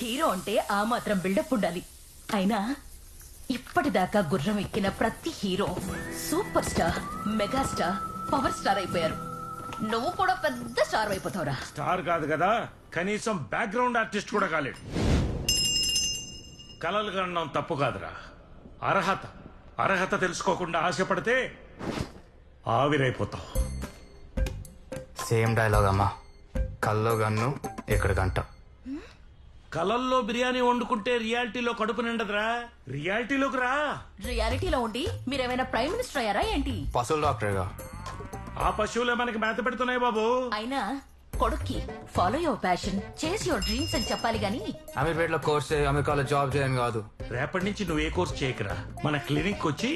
Hero అంటే ఆ మాత్రం బిల్డప్ ఉండాలి. అయినా ఇప్పటిదాకా గుర్రం ఎక్కిన ప్రతి hero super star, megastar, power star అయిపోయారు. నువ్వు కూడా పెద్ద స్టార్ అయిపోతావురా. స్టార్ కాదు కదా, కనీసం బ్యాక్గ్రౌండ్ ఆర్టిస్ట్ కూడా కాలేడు. కలలు కనడం తప్పు కాదురా, అర్హత. అర్హత తెలుసుకోకుండా ఆశపడితే ఆవిరైపోతావు. సేమ్ డైలాగ్ అమ్మా. కల్లో గన్ను, ఇక్కడ గంట. కలల్లో బిర్యానీ వండుకుంటే రియాలిటీలో కడుపు నిండదురా. రియాలిటీలోకి రా. రియాలిటీలో ఉండి మీరేమైనా ప్రైమ్ మినిస్టర్ అయ్యారా ఏంటి? పశువుల డాక్టర్గా. ఆ పశువులే మనకి మేత పెడుతున్నాయి బాబు. అయినా కొడుక్కి ఫాలో యువర్ ప్యాషన్, చేస్ యువర్ డ్రీమ్స్ అని చెప్పాలి గాని అమీర్పేటలో కోర్స్ చేయి, అమెరికాలో జాబ్ చేయని కాదు. రేపటి నుంచి నువ్వు ఏ కోర్స్ చేయకరా, మన క్లినిక్ వచ్చి